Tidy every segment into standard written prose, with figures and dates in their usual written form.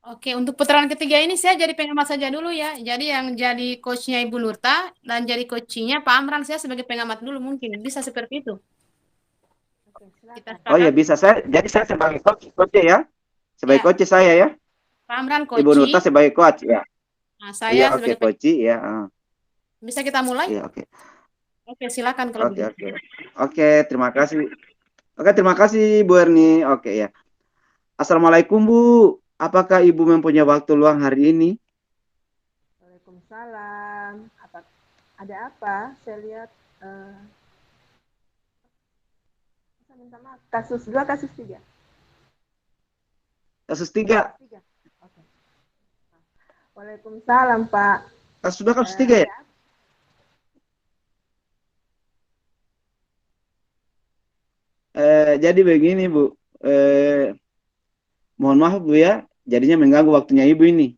Oke, untuk putaran ketiga ini saya jadi pengamat saja dulu ya. Jadi yang jadi coachnya Ibu Nurta dan jadi coachnya Pak Amran, saya sebagai pengamat dulu mungkin. Bisa seperti itu. Oke, Kita silakan. Oh ya sepakat? bisa jadi saya sebagai coach ya, sebagai Ya, coach saya ya, Pak Amran Ibu Nurta coach. sebagai coach ya. Nah, Iya saya oke sebagai coach ya, Bisa kita mulai? iya oke Oke, silakan kalau oke begitu. oke oke terima kasih. Oke terima kasih Bu Erni. Oke ya. Assalamualaikum Bu. Apakah Ibu mempunyai waktu luang hari ini? Waalaikumsalam. Ada apa? Saya lihat eh, saya minta maaf. Kasus 2, kasus 3. Kasus Kasus tiga. 3. Oke. Waalaikumsalam, Pak. Sudah kasus tiga ya? Ada apa? Jadi begini Bu. Eh, Mohon maaf Bu ya. Jadinya mengganggu waktunya Ibu ini.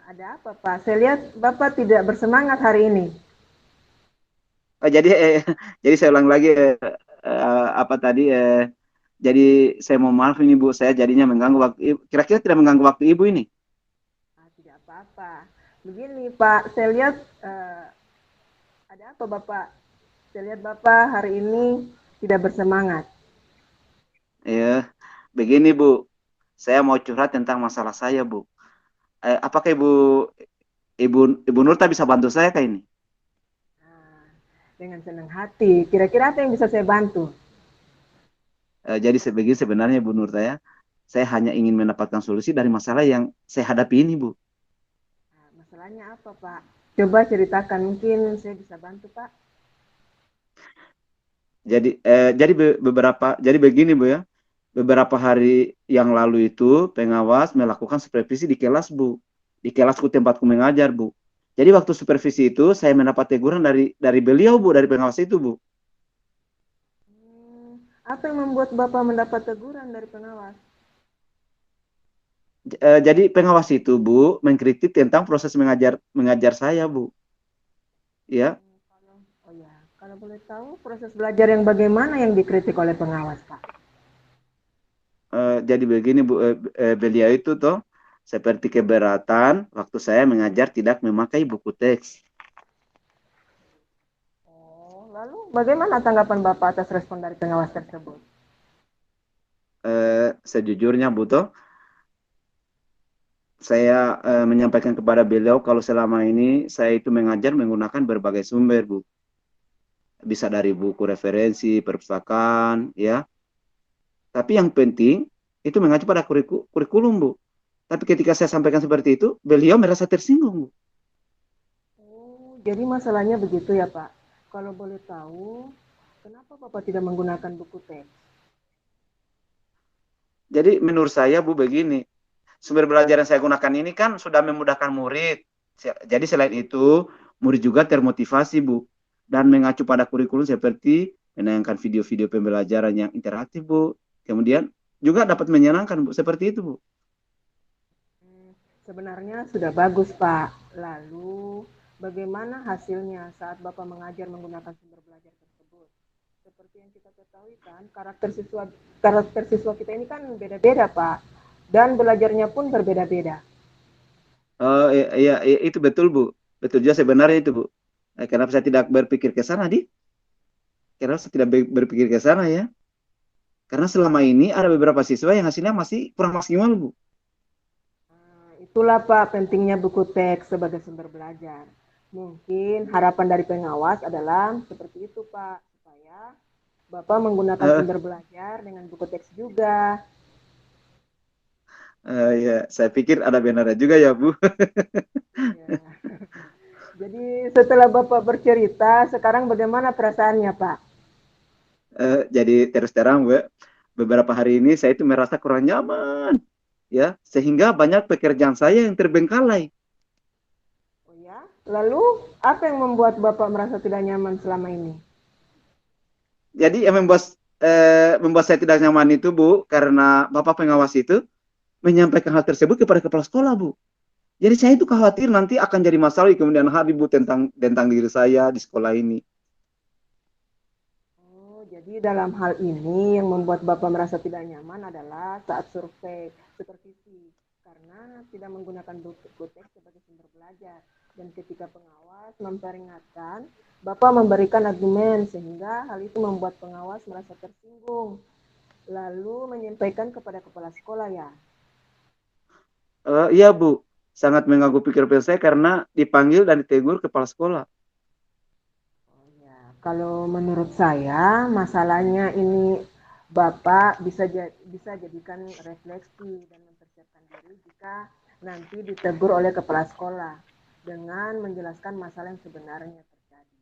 Ada apa, Pak? Saya lihat Bapak tidak bersemangat hari ini. Oh, jadi jadi saya ulang lagi apa tadi jadi saya mau maaf ini Bu, saya jadinya mengganggu waktu Ibu. Kira-kira tidak mengganggu waktu Ibu ini? Tidak apa-apa. Begini, Pak. Saya lihat ada apa, Bapak? Saya lihat Bapak hari ini tidak bersemangat. Ya, begini Bu. Saya mau curhat tentang masalah saya Bu. Apakah Ibu Ibu Nurta bisa bantu saya kayak ini? Dengan senang hati. Kira-kira apa yang bisa saya bantu? Jadi sebegini sebenarnya Bu Nurta ya, saya hanya ingin mendapatkan solusi dari masalah yang saya hadapi ini Bu. Masalahnya apa, Pak? Coba ceritakan, mungkin saya bisa bantu, Pak. Jadi begini Bu ya, beberapa hari yang lalu itu pengawas melakukan supervisi di kelas Bu, di kelasku tempatku mengajar Bu. Jadi waktu supervisi itu saya mendapat teguran dari beliau Bu, dari pengawas itu Bu. Apa yang membuat Bapak mendapat teguran dari pengawas? Jadi pengawas itu Bu mengkritik tentang proses mengajar mengajar saya Bu. Ya, Oh ya, kalau boleh tahu proses belajar yang bagaimana yang dikritik oleh pengawas, Pak? jadi begini Bu, beliau itu toh seperti keberatan waktu saya mengajar tidak memakai buku teks. Oh, lalu bagaimana tanggapan Bapak atas respon dari pengawas tersebut? Sejujurnya Bu toh saya menyampaikan kepada beliau kalau selama ini saya itu mengajar menggunakan berbagai sumber Bu. Bisa dari buku referensi, perpustakaan, ya. Tapi yang penting itu mengacu pada kurikulum Bu. Tapi ketika saya sampaikan seperti itu, beliau merasa tersinggung Bu. Oh, jadi masalahnya begitu ya, Pak. Kalau boleh tahu, kenapa Bapak tidak menggunakan buku teks? Jadi menurut saya Bu begini, sumber belajar yang saya gunakan ini kan sudah memudahkan murid. Jadi selain itu, murid juga termotivasi Bu. Dan mengacu pada kurikulum seperti menayangkan video-video pembelajaran yang interaktif Bu. Kemudian juga dapat menyenangkan Bu, seperti itu Bu. Sebenarnya sudah bagus, Pak. Lalu, bagaimana hasilnya saat Bapak mengajar menggunakan sumber belajar tersebut? Seperti yang kita ketahui kan, karakter siswa kita ini kan beda-beda, Pak. Dan belajarnya pun berbeda-beda. Oh iya, iya, iya, itu betul Bu. Betul juga sebenarnya itu Bu. Kenapa saya tidak berpikir ke sana di? Kenapa saya tidak berpikir ke sana ya? Karena selama ini ada beberapa siswa yang hasilnya masih kurang maksimal Bu. Itulah Pak pentingnya buku teks sebagai sumber belajar. Mungkin harapan dari pengawas adalah seperti itu Pak, supaya Bapak menggunakan Eh, sumber belajar dengan buku teks juga. ya, saya pikir ada benarnya juga ya Bu. Ya. Jadi setelah Bapak bercerita, sekarang bagaimana perasaannya Pak? Jadi terus terang Bu, beberapa hari ini saya itu merasa kurang nyaman ya, sehingga banyak pekerjaan saya yang terbengkalai. Oh ya, lalu apa yang membuat Bapak merasa tidak nyaman selama ini? Jadi yang membuat saya tidak nyaman itu Bu, karena Bapak pengawas itu menyampaikan hal tersebut kepada kepala sekolah Bu. Jadi saya itu khawatir nanti akan jadi masalah di kemudian hari Bu tentang diri saya di sekolah ini. Oh, jadi Jadi dalam hal ini yang membuat Bapak merasa tidak nyaman adalah saat survei supervisi karena tidak menggunakan buku teks sebagai sumber belajar dan ketika pengawas memperingatkan, Bapak memberikan argumen sehingga hal itu membuat pengawas merasa tersinggung lalu menyampaikan kepada kepala sekolah ya. Iya Bu, sangat mengganggu pikir saya karena dipanggil dan ditegur kepala sekolah. Ya, kalau menurut saya masalahnya ini Bapak bisa jadikan refleksi dan mempersiapkan diri jika nanti ditegur oleh kepala sekolah dengan menjelaskan masalah yang sebenarnya terjadi.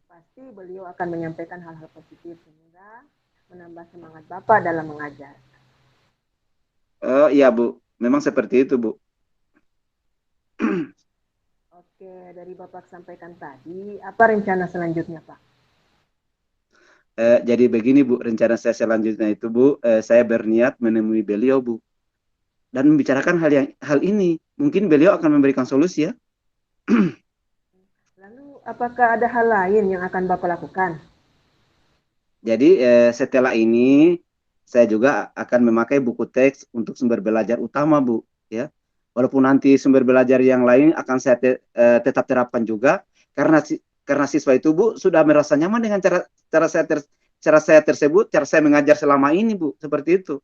Pasti beliau akan menyampaikan hal-hal positif sehingga menambah semangat Bapak dalam mengajar. Iya Bu, memang seperti itu Bu. Oke, dari Bapak sampaikan tadi, apa rencana selanjutnya Pak? Jadi begini Bu, rencana saya selanjutnya itu Bu, saya berniat menemui beliau Bu, dan membicarakan hal ini. Mungkin beliau akan memberikan solusi ya. Lalu, apakah ada hal lain yang akan Bapak lakukan? Jadi setelah ini saya juga akan memakai buku teks untuk sumber belajar utama Bu, ya. Walaupun nanti sumber belajar yang lain akan saya tetap terapkan juga karena siswa itu Bu sudah merasa nyaman dengan cara saya tersebut, cara saya mengajar selama ini Bu, seperti itu.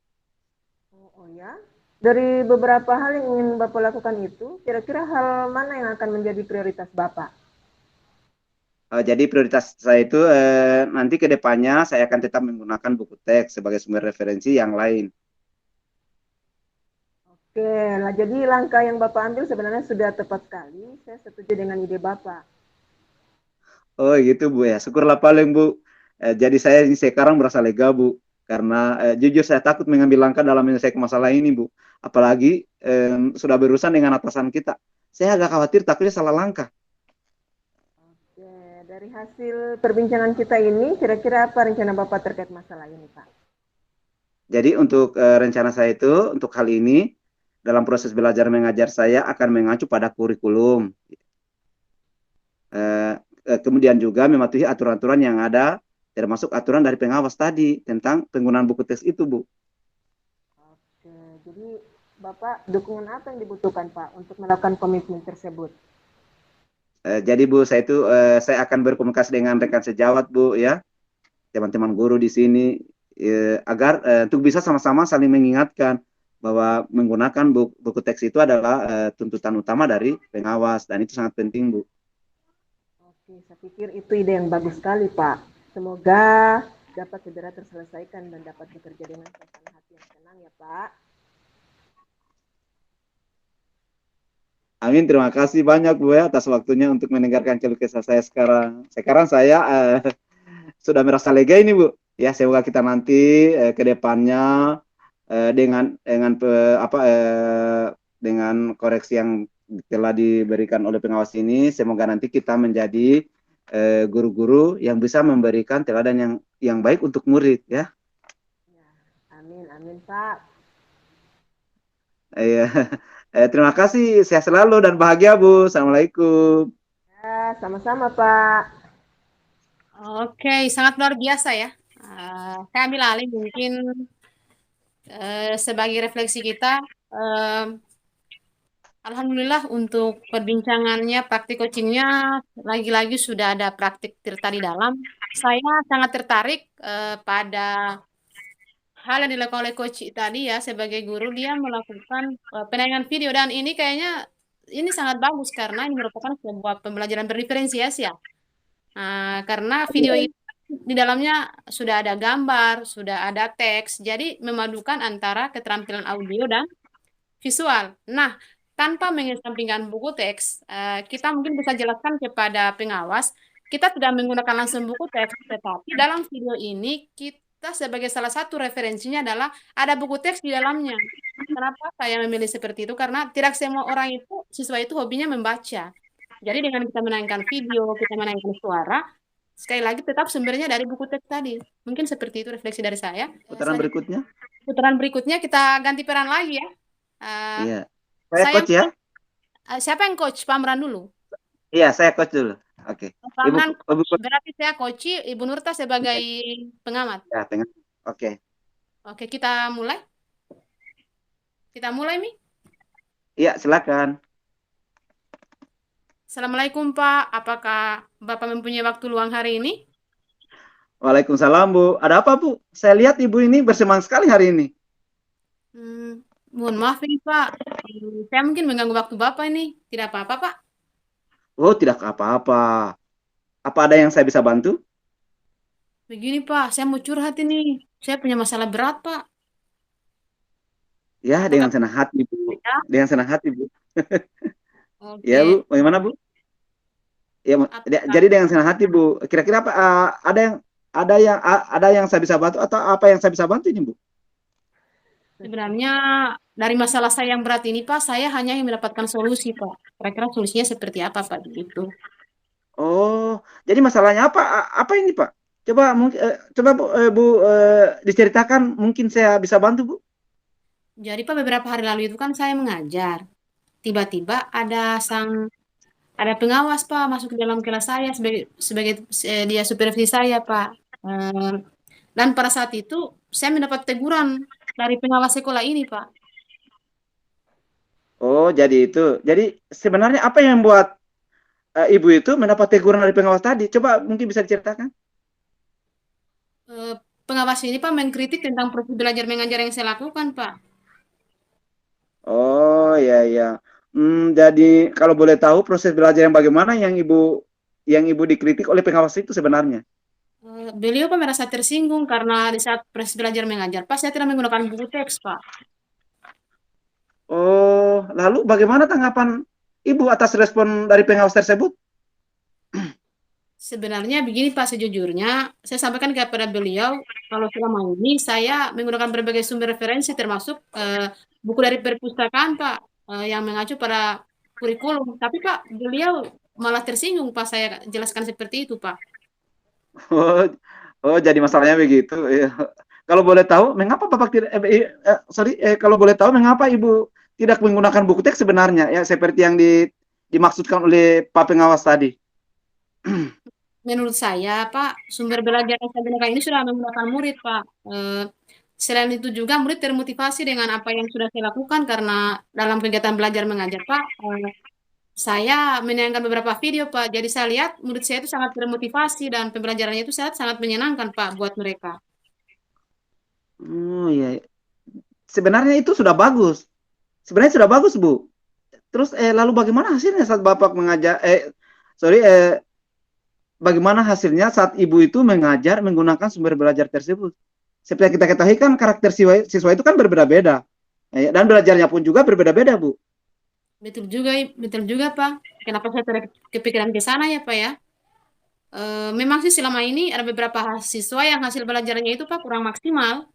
Oh ya, dari beberapa hal yang ingin Bapak lakukan itu, kira-kira hal mana yang akan menjadi prioritas Bapak? Jadi prioritas saya itu nanti ke depannya saya akan tetap menggunakan buku teks sebagai sumber referensi yang lain. Oke, lah jadi langkah yang Bapak ambil sebenarnya sudah tepat sekali. Saya setuju dengan ide Bapak. Oh gitu Bu ya, syukurlah paling Bu. Jadi saya ini sekarang merasa lega Bu, karena jujur saya takut mengambil langkah dalam menyelesaikan masalah ini Bu. Apalagi sudah berurusan dengan atasan kita. Saya agak khawatir takutnya salah langkah. Oke, dari hasil perbincangan kita ini, kira-kira apa rencana Bapak terkait masalah ini, Pak? Jadi untuk rencana saya itu, untuk hal ini, dalam proses belajar mengajar saya akan mengacu pada kurikulum. Kemudian juga mematuhi aturan-aturan yang ada, termasuk aturan dari pengawas tadi tentang penggunaan buku teks itu, Bu. Oke, jadi Bapak dukungan apa yang dibutuhkan, Pak, untuk melakukan komitmen tersebut? Jadi Bu, saya akan berkomunikasi dengan rekan sejawat Bu ya, teman-teman guru di sini agar untuk bisa sama-sama saling mengingatkan bahwa menggunakan buku teks itu adalah tuntutan utama dari pengawas dan itu sangat penting Bu. Oke, saya pikir itu ide yang bagus sekali, Pak. Semoga dapat segera terselesaikan dan dapat bekerja dengan suasana hati yang tenang ya, Pak. Amin, terima kasih banyak Bu ya atas waktunya untuk mendengarkan keluh kesah saya sekarang. Sekarang saya sudah merasa lega ini Bu. Ya, semoga kita nanti ke depannya dengan koreksi yang telah diberikan oleh pengawas ini, semoga nanti kita menjadi guru-guru yang bisa memberikan teladan yang baik untuk murid ya. Amin, amin Pak. Terima kasih, sehat selalu dan bahagia Bu. Assalamualaikum. Ya, sama-sama Pak. Oke, sangat luar biasa ya. Saya ambil alih mungkin sebagai refleksi kita. Alhamdulillah untuk perbincangannya, praktik coachingnya lagi-lagi sudah ada praktik Tirta di dalam. Saya sangat tertarik pada hal yang dilakukan oleh coach tadi ya sebagai guru dia melakukan penayangan video dan ini kayaknya ini sangat bagus karena ini merupakan sebuah pembelajaran berdiferensiasi ya. Karena video itu di dalamnya sudah ada gambar, sudah ada teks, jadi memadukan antara keterampilan audio dan visual. Nah, tanpa mengesampingkan buku teks, kita mungkin bisa jelaskan kepada pengawas, kita tidak menggunakan langsung buku teks, tetapi dalam video ini kita sebagai salah satu referensinya adalah ada buku teks di dalamnya. Kenapa saya memilih seperti itu? Karena tidak semua orang itu, siswa itu hobinya membaca. Jadi dengan kita menayangkan video, kita menayangkan suara, sekali lagi tetap sumbernya dari buku teks tadi. Mungkin seperti itu refleksi dari saya. Putaran berikutnya? Putaran berikutnya kita ganti peran lagi ya. Iya. Saya coach ya. Siapa yang coach? Pak Amran dulu. Iya, saya coach dulu. Oke. Pak Ibu, Amran, ibu, berarti saya Koci, Ibu Nurta sebagai pengamat. ya, tengah. Oke. Oke, kita mulai. Kita mulai, Mi. Iya, silakan. Assalamualaikum, Pak. Apakah Bapak mempunyai waktu luang hari ini? Waalaikumsalam, Bu. Ada apa, Bu? Saya lihat Ibu ini bersemangat sekali hari ini. Mohon maaf ini, Pak. Saya mungkin mengganggu waktu Bapak ini. Tidak apa-apa, Pak. Oh, tidak apa-apa. Apa ada yang saya bisa bantu? Begini, Pak. Saya mau curhat ini. Saya punya masalah berat, Pak. Ya, Apakah dengan senang hati, Bu. bisa? Dengan senang hati, Bu. Ya, Oke. Bu. Bagaimana, Bu? Ya, Apakah jadi dengan senang hati, Bu. Kira-kira apa? Ada yang saya bisa bantu atau apa yang saya bisa bantu ini, Bu? sebenarnya dari masalah saya yang berat ini, Pak, saya hanya ingin mendapatkan solusi, Pak. Kira-kira solusinya seperti apa, Pak? Begitu. Oh, jadi masalahnya apa? Apa ini, Pak? Coba mungkin coba Bu, diceritakan, mungkin saya bisa bantu, Bu. Jadi, Pak, beberapa hari lalu itu kan saya mengajar. Tiba-tiba ada pengawas, Pak, masuk ke dalam kelas saya sebagai dia supervisi saya, Pak. Eh, dan pada saat itu saya mendapat teguran dari pengawas sekolah ini, Pak. Oh, jadi itu. Jadi sebenarnya apa yang membuat Ibu itu mendapat teguran dari pengawas tadi? Coba mungkin bisa diceritakan. Eh, pengawas ini, Pak, mengkritik tentang proses belajar mengajar yang saya lakukan, Pak. Oh, ya ya. Jadi kalau boleh tahu proses belajar yang bagaimana yang Ibu dikritik oleh pengawas itu sebenarnya? Beliau, Pak, merasa tersinggung karena di saat proses belajar mengajar, Pak, saya tidak menggunakan buku teks, Pak. Oh, lalu bagaimana tanggapan Ibu atas respon dari pengawas tersebut? Sebenarnya begini, Pak, sejujurnya saya sampaikan kepada beliau kalau selama ini saya menggunakan berbagai sumber referensi termasuk buku dari perpustakaan, Pak, yang mengacu pada kurikulum. Tapi, Pak, beliau malah tersinggung pas saya jelaskan seperti itu, Pak. Oh, oh jadi masalahnya begitu. Iya. Kalau boleh tahu, mengapa Bapak tidak, kalau boleh tahu, mengapa Ibu tidak menggunakan buku teks sebenarnya, ya seperti yang dimaksudkan oleh Pak Pengawas tadi? Menurut saya, Pak, sumber belajar yang saya gunakan ini sudah menggunakan murid, Pak. Selain itu juga murid termotivasi dengan apa yang sudah saya lakukan karena dalam kegiatan belajar mengajar, Pak. Saya menayangkan beberapa video, Pak. Jadi saya lihat murid saya itu sangat termotivasi dan pembelajarannya itu sangat menyenangkan, Pak, buat mereka. Oh iya, sebenarnya itu sudah bagus. Sebenarnya sudah bagus, Bu. Terus lalu bagaimana hasilnya saat Bapak mengajar? Sorry, bagaimana hasilnya saat Ibu itu mengajar menggunakan sumber belajar tersebut? Seperti yang kita ketahui kan karakter siswa itu kan berbeda-beda. Dan belajarnya pun juga berbeda-beda, Bu. Betul juga, Pak. Kenapa saya tidak kepikiran ke sana ya, Pak ya? Memang sih selama ini ada beberapa siswa yang hasil belajarnya itu, Pak, kurang maksimal.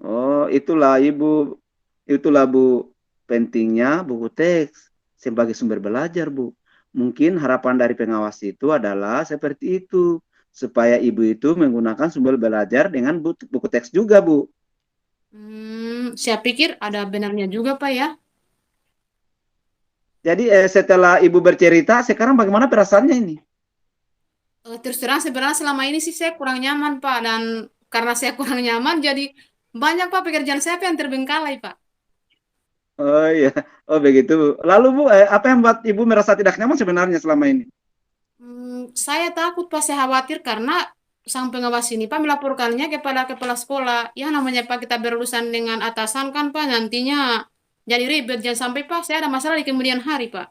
Oh, itulah Ibu. Itulah Bu, pentingnya buku teks sebagai sumber belajar, Bu. Mungkin harapan dari pengawas itu adalah seperti itu, supaya Ibu itu menggunakan sumber belajar dengan buku teks juga, Bu. Saya pikir ada benarnya juga, Pak ya. Jadi setelah Ibu bercerita, sekarang bagaimana perasaannya ini? Terus terang sebenarnya selama ini sih saya kurang nyaman, Pak, dan karena saya kurang nyaman jadi banyak, Pak, pekerjaan saya yang terbengkalai, Pak. Oh iya, oh begitu, Bu. Lalu Bu, apa yang membuat Ibu merasa tidak nyaman sebenarnya selama ini? Saya takut, Pak, saya khawatir karena sang pengawas ini, Pak, melaporkannya kepada kepala sekolah. Ya namanya, Pak, kita berurusan dengan atasan kan, Pak, nantinya jadi ribet. Jangan sampai, Pak, saya ada masalah di kemudian hari, Pak.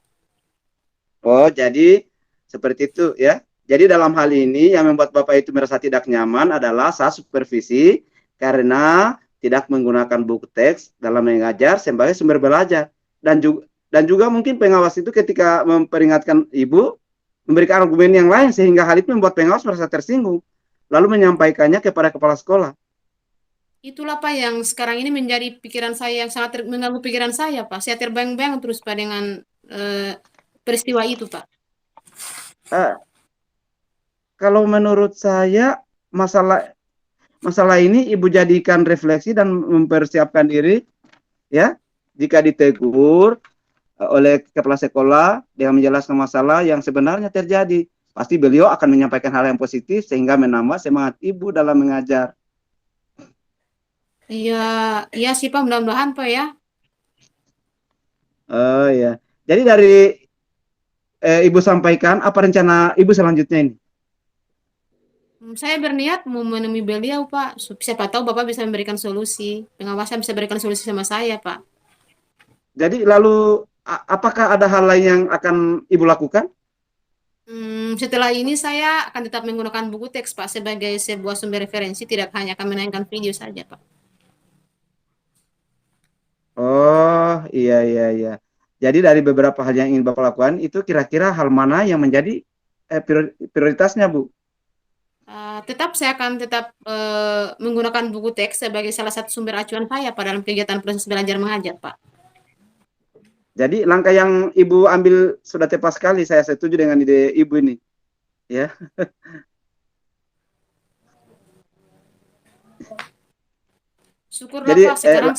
Oh, jadi seperti itu ya. Jadi dalam hal ini yang membuat Bapak itu merasa tidak nyaman adalah saat supervisi karena tidak menggunakan buku teks dalam mengajar sebagai sumber belajar dan juga mungkin pengawas itu ketika memperingatkan Ibu memberikan argumen yang lain sehingga hal itu membuat pengawas merasa tersinggung lalu menyampaikannya kepada kepala sekolah. Itulah, Pak, yang sekarang ini menjadi pikiran saya yang sangat mengganggu pikiran saya, Pak. Saya terbayang-bayang terus, Pak, dengan eh, peristiwa itu, Pak. Uh, Kalau menurut saya masalah ini Ibu jadikan refleksi dan mempersiapkan diri ya. Jika ditegur oleh kepala sekolah dengan menjelaskan masalah yang sebenarnya terjadi. Pasti beliau akan menyampaikan hal yang positif sehingga menambah semangat ibu dalam mengajar. Iya, iya sih Pak, mudah-mudahan Pak ya. Oh ya. Jadi dari ibu sampaikan apa rencana ibu selanjutnya ini? Saya berniat mau menemui beliau Pak. Siapa tahu Bapak bisa memberikan solusi. Pengawasan bisa berikan solusi sama saya Pak. Jadi lalu apakah ada hal lain yang akan ibu lakukan? Setelah ini saya akan tetap menggunakan buku teks Pak sebagai sebuah sumber referensi, tidak hanya akan menayangkan video saja Pak. Oh iya iya iya. Jadi dari beberapa hal yang ingin Bapak lakukan itu kira-kira hal mana yang menjadi prioritasnya Bu? Tetap saya akan tetap menggunakan buku teks sebagai salah satu sumber acuan saya Pak dalam kegiatan proses belajar mengajar Pak. Jadi langkah yang Ibu ambil sudah tepat sekali. Saya setuju dengan ide Ibu ini. Ya. Syukurlah Jadi Pak sekarang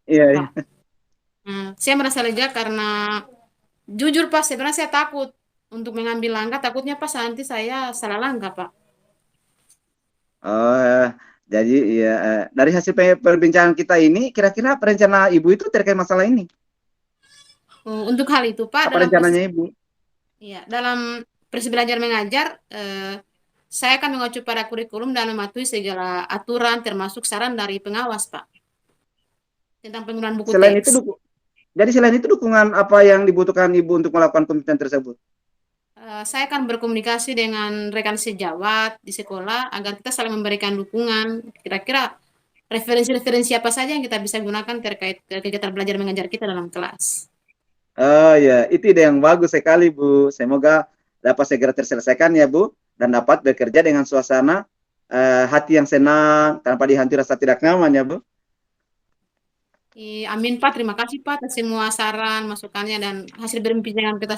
iya, iya. Pak. Saya merasa lega karena jujur Pak sebenarnya saya takut untuk mengambil langkah, takutnya Pak nanti saya salah langkah Pak. Oh, jadi ya dari hasil perbincangan kita ini kira-kira rencana Ibu itu terkait masalah ini. Untuk hal itu Pak Apa rencananya Ibu? dalam proses belajar mengajar saya akan mengacu pada kurikulum dan mematuhi segala aturan termasuk saran dari pengawas Pak tentang penggunaan buku Selain itu teks. jadi selain itu dukungan apa yang dibutuhkan Ibu untuk melakukan komitmen tersebut? Saya akan berkomunikasi dengan rekan sejawat di sekolah agar kita saling memberikan dukungan. Kira-kira referensi-referensi apa saja yang kita bisa gunakan terkait kegiatan belajar mengajar kita dalam kelas. Oh ya, itu ide yang bagus sekali Bu. Semoga dapat segera terselesaikan ya Bu, dan dapat bekerja dengan suasana hati yang senang tanpa dihantui rasa tidak nyaman ya Bu. Amin Pak, terima kasih Pak atas semua saran, masukannya dan hasil perbincangan kita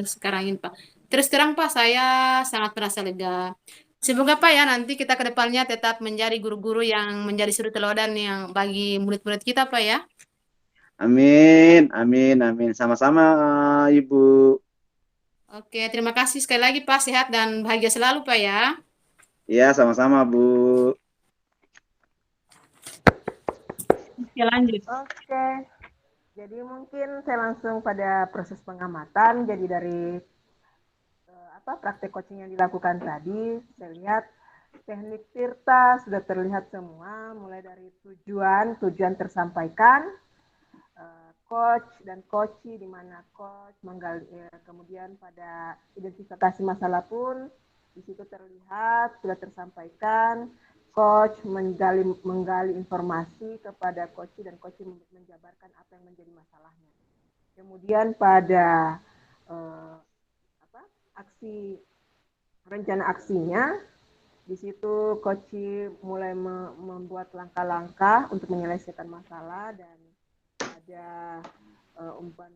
sekarang ini Pak. Terus terang Pak, saya sangat merasa lega. Semoga Pak ya nanti kita ke depannya tetap menjadi guru-guru yang menjadi suri teladan yang bagi murid-murid kita Pak ya. Amin, amin, amin. Sama-sama Ibu. Oke, terima kasih sekali lagi Pak, sehat dan bahagia selalu Pak ya. Ya, sama-sama Bu. Oke, lanjut. Oke, jadi mungkin saya langsung pada proses pengamatan. Jadi dari praktek coaching yang dilakukan tadi, saya lihat teknik Tirta sudah terlihat semua, mulai dari tujuan tersampaikan, coach dan coachee, di mana coach menggali, kemudian pada identifikasi masalah pun di situ terlihat sudah tersampaikan, coach menggali informasi kepada coachee dan coachee menjabarkan apa yang menjadi masalahnya. Kemudian pada aksi rencana aksinya, di situ coachee mulai membuat langkah-langkah untuk menyelesaikan masalah, dan ada umpan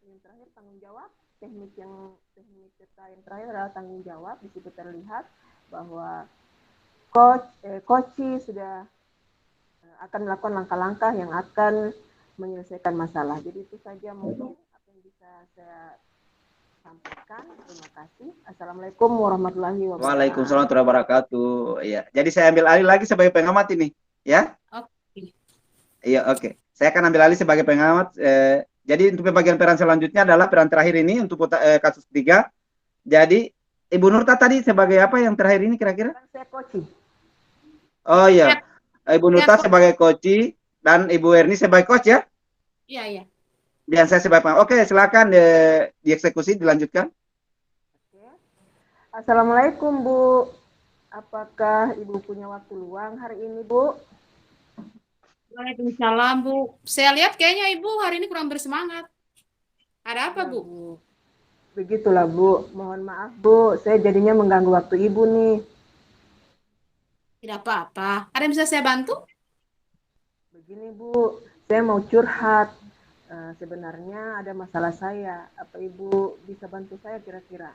yang terakhir tanggung jawab. Teknik kita yang terakhir adalah tanggung jawab. Di situ terlihat bahwa coachee sudah akan melakukan langkah-langkah yang akan menyelesaikan masalah. Jadi itu saja mungkin apa yang bisa saya sampaikan. Terima kasih. Assalamualaikum warahmatullahi wabarakatuh. Waalaikumsalam warahmatullahi wabarakatuh. Iya. Jadi saya ambil alih lagi sebagai pengamat ini, ya? Oke. Iya, oke. Saya akan ambil alih sebagai pengamat. Jadi untuk pembagian peran selanjutnya adalah peran terakhir ini untuk kasus ketiga. Jadi Ibu Nurta tadi sebagai apa yang terakhir ini kira-kira? Saya coaching. Oh iya, Ibu Nurta Coach. sebagai coach dan Ibu Erni sebagai coach ya? Iya, iya. Dan saya sebagai pengamat. Oke, silakan dieksekusi, dilanjutkan. Oke. Assalamualaikum Bu. Apakah Ibu punya waktu luang hari ini Bu? Waalaikumsalam Bu. Saya lihat kayaknya Ibu hari ini kurang bersemangat. Ada apa Ya, Bu? Bu. Begitulah Bu. Mohon maaf Bu, saya jadinya mengganggu waktu Ibu nih. Tidak apa-apa. Ada yang bisa saya bantu? Begini Bu, saya mau curhat. Sebenarnya ada masalah saya. Apa Ibu bisa bantu saya kira-kira?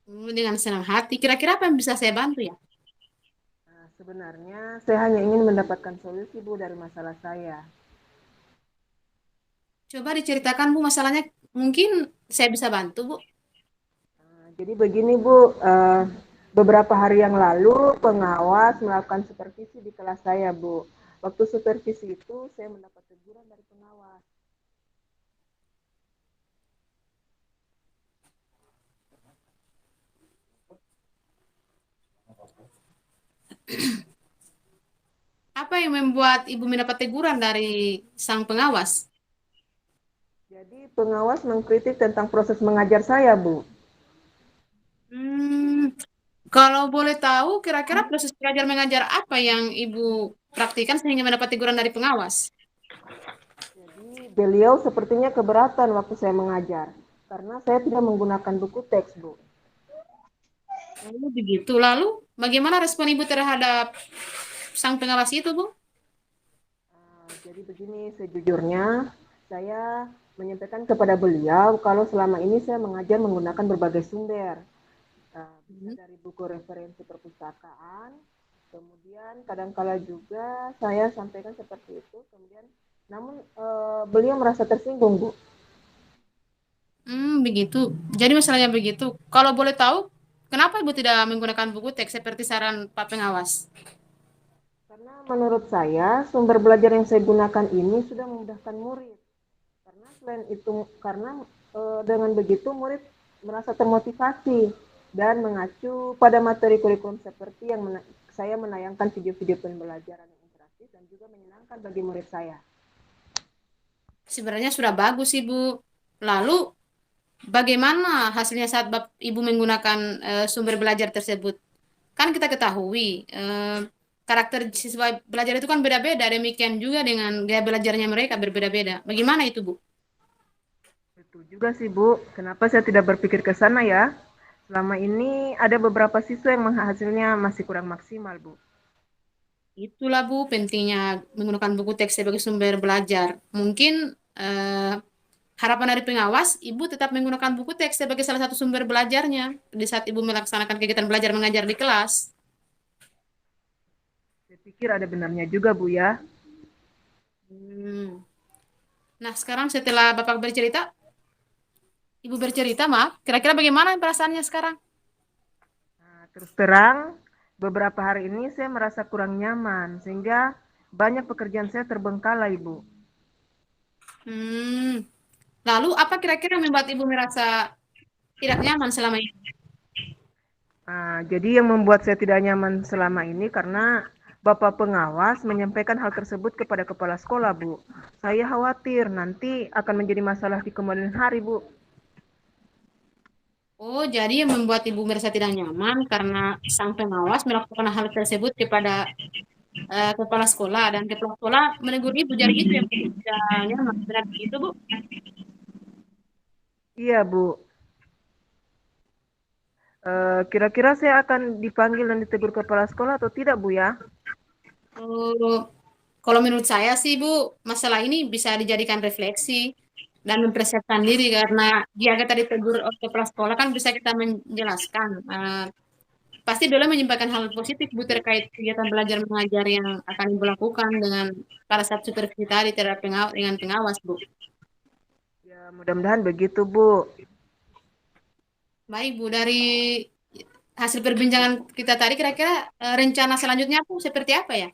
Dengan senang hati. Kira-kira apa yang bisa saya bantu ya? Sebenarnya saya hanya ingin mendapatkan solusi Bu dari masalah saya. Coba diceritakan Bu masalahnya, mungkin saya bisa bantu Bu. Jadi begini Bu, beberapa hari yang lalu pengawas melakukan supervisi di kelas saya Bu. Waktu supervisi itu saya mendapat teguran dari pengawas. Apa yang membuat Ibu mendapat teguran dari sang pengawas? Jadi pengawas mengkritik tentang proses mengajar saya Bu. Hmm, kalau boleh tahu, kira-kira proses belajar mengajar apa yang Ibu praktikan sehingga mendapat teguran dari pengawas? Jadi beliau sepertinya keberatan waktu saya mengajar karena saya tidak menggunakan buku teks Bu. Oh, begitu. Lalu, bagaimana respon Ibu terhadap sang pengawas itu, Bu? Jadi begini, sejujurnya saya menyampaikan kepada beliau kalau selama ini saya mengajar menggunakan berbagai sumber. Bisa Hmm. dari buku referensi perpustakaan, kemudian kadangkala juga saya sampaikan seperti itu, kemudian namun beliau merasa tersinggung, Bu. Begitu. Jadi masalahnya begitu. Kalau boleh tahu, kenapa Ibu tidak menggunakan buku teks seperti saran Pak Pengawas? Karena menurut saya sumber belajar yang saya gunakan ini sudah memudahkan murid. Karena selain itu, karena dengan begitu murid merasa termotivasi dan mengacu pada materi kurikulum seperti yang saya menayangkan video-video pembelajaran yang interaktif dan juga menyenangkan bagi murid saya. Sebenarnya sudah bagus, Ibu. Lalu, bagaimana hasilnya saat Ibu menggunakan sumber belajar tersebut? Kan kita ketahui, karakter siswa belajar itu kan beda-beda. Demikian juga dengan gaya belajarnya mereka berbeda-beda. Bagaimana itu, Bu? Betul juga sih Bu, kenapa saya tidak berpikir ke sana ya? Selama ini ada beberapa siswa yang hasilnya masih kurang maksimal Bu. Itulah Bu, pentingnya menggunakan buku teks sebagai sumber belajar. Mungkin harapan dari pengawas, Ibu tetap menggunakan buku teks sebagai salah satu sumber belajarnya di saat Ibu melaksanakan kegiatan belajar mengajar di kelas. Saya pikir ada benarnya juga Bu ya. Hmm. Nah, sekarang setelah Bapak bercerita, Ibu bercerita, maaf, kira-kira bagaimana perasaannya sekarang? Nah, terus terang, beberapa hari ini saya merasa kurang nyaman sehingga banyak pekerjaan saya terbengkalai Bu. Hmm. Lalu, apa kira-kira yang membuat Ibu merasa tidak nyaman selama ini? Jadi yang membuat saya tidak nyaman selama ini karena Bapak pengawas menyampaikan hal tersebut kepada kepala sekolah, Bu. Saya khawatir nanti akan menjadi masalah di kemudian hari, Bu. Oh, jadi yang membuat Ibu merasa tidak nyaman karena sang pengawas melakukan hal tersebut kepada kepala sekolah dan kepala sekolah menegur Ibu. Jadi itu yang tidak nyaman. Benar begitu, Bu? Iya, Bu. Kira-kira saya akan dipanggil dan ditegur kepala sekolah atau tidak, Bu ya? Oh, kalau menurut saya sih, Bu, masalah ini bisa dijadikan refleksi dan mempersiapkan diri karena jika kita ditegur oleh kepala sekolah kan bisa kita menjelaskan. Pasti boleh menyampaikan hal positif, Bu, terkait kegiatan belajar mengajar yang akan Ibu lakukan dengan pada saat supervisi tadi terhadap dengan pengawas, Bu. Ya, mudah-mudahan begitu, Bu. Baik, Bu, dari hasil perbincangan kita tadi, kira-kira rencana selanjutnya, Bu, seperti apa ya?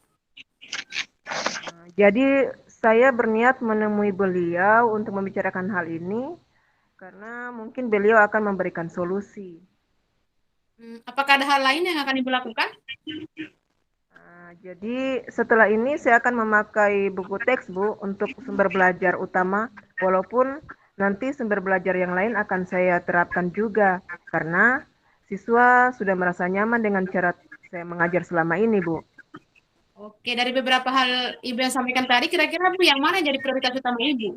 Jadi saya berniat menemui beliau untuk membicarakan hal ini karena mungkin beliau akan memberikan solusi. Apakah ada hal lain yang akan Ibu lakukan? Jadi setelah ini saya akan memakai buku teks Bu untuk sumber belajar utama, walaupun nanti sumber belajar yang lain akan saya terapkan juga karena siswa sudah merasa nyaman dengan cara saya mengajar selama ini Bu. Oke, dari beberapa hal Ibu yang sampaikan tadi, kira-kira Bu, yang mana yang jadi prioritas utama Ibu?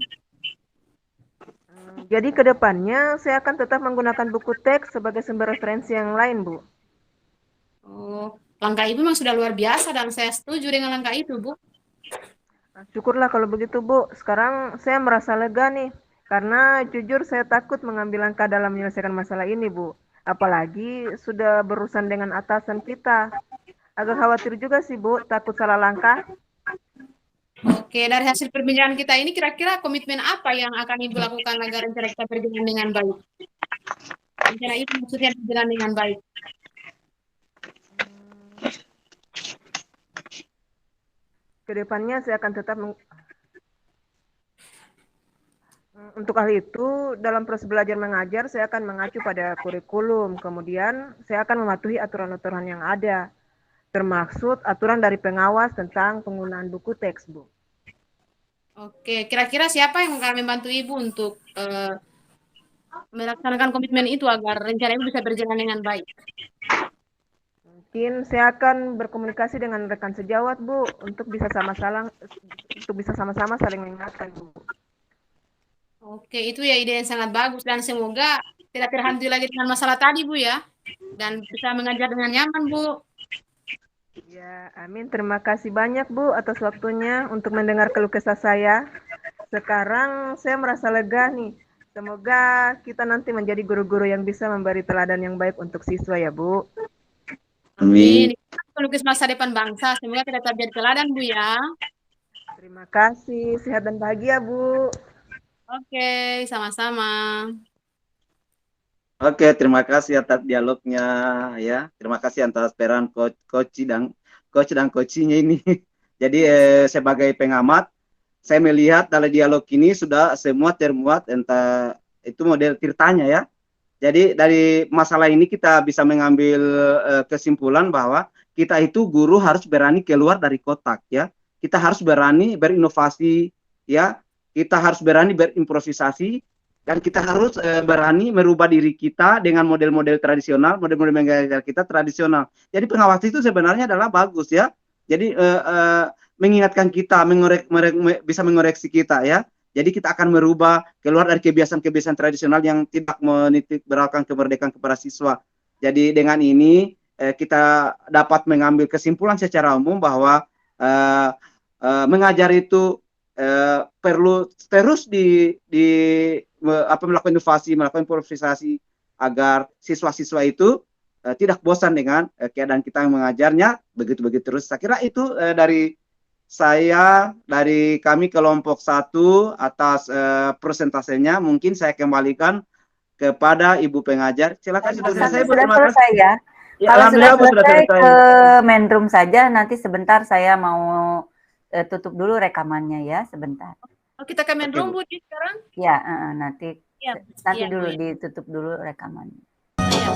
Jadi kedepannya saya akan tetap menggunakan buku teks sebagai sumber referensi yang lain Bu. Oh, langkah Ibu memang sudah luar biasa dan saya setuju dengan langkah itu, Bu. Syukurlah kalau begitu Bu. Sekarang saya merasa lega nih karena jujur saya takut mengambil langkah dalam menyelesaikan masalah ini Bu. Apalagi sudah berurusan dengan atasan kita. Agak khawatir juga sih Bu, takut salah langkah. Oke, dari hasil perbincangan kita ini kira-kira komitmen apa yang akan Ibu lakukan agar rencana kita berjalan dengan baik? Rencana itu maksudnya berjalan dengan baik. Kedepannya saya akan tetap untuk hal itu, dalam proses belajar mengajar, saya akan mengacu pada kurikulum. Kemudian, saya akan mematuhi aturan-aturan yang ada, termasuk aturan dari pengawas tentang penggunaan buku textbook. Oke, kira-kira siapa yang akan membantu Ibu untuk melaksanakan komitmen itu agar rencana Ibu bisa berjalan dengan baik? Mungkin saya akan berkomunikasi dengan rekan sejawat, Bu, untuk bisa sama-sama saling mengingatkan, Bu. Oke, itu ya ide yang sangat bagus dan semoga tidak terhantui lagi dengan masalah tadi, Bu ya. Dan bisa mengajar dengan nyaman, Bu. Ya, amin. Terima kasih banyak, Bu, atas waktunya untuk mendengar keluh kesah saya. Sekarang saya merasa lega nih. Semoga kita nanti menjadi guru-guru yang bisa memberi teladan yang baik untuk siswa ya, Bu. Amin. Pelukis masa depan bangsa. Semoga kita tetap jadi teladan, Bu ya. Terima kasih. Sehat dan bahagia, Bu. Oke, sama-sama. Oke, terima kasih atas dialognya ya. Terima kasih atas peran coach dan coachnya ini. Jadi sebagai pengamat, saya melihat dalam dialog ini sudah semua termuat entah itu model Tirtanya ya. Jadi dari masalah ini kita bisa mengambil kesimpulan bahwa kita itu guru harus berani keluar dari kotak ya. Kita harus berani berinovasi ya. Kita harus berani berimprovisasi dan kita harus berani merubah diri kita dengan model-model tradisional, model-model mengajar kita tradisional. Jadi pengawas itu sebenarnya adalah bagus ya. Jadi mengingatkan kita, bisa mengoreksi kita ya. Jadi kita akan merubah keluar dari kebiasaan-kebiasaan tradisional yang tidak menitik beratkan kemerdekaan kepada siswa. Jadi dengan ini kita dapat mengambil kesimpulan secara umum bahwa mengajar itu perlu terus melakukan inovasi, melakukan improvisasi agar siswa-siswa itu tidak bosan dengan keadaan kita yang mengajarnya begitu-begitu terus. Saya kira itu dari saya, dari kami kelompok 1 atas presentasenya. Mungkin saya kembalikan kepada Ibu pengajar. Silakan Ibu. Sudah selesai ya. Ya, kalau sudah sudah selesai ke main room saja, nanti sebentar saya mau tutup dulu rekamannya ya, sebentar. Oh, kita ke main room, Bu, sekarang? Ya, nanti ya, dulu ditutup dulu rekamannya. Ya.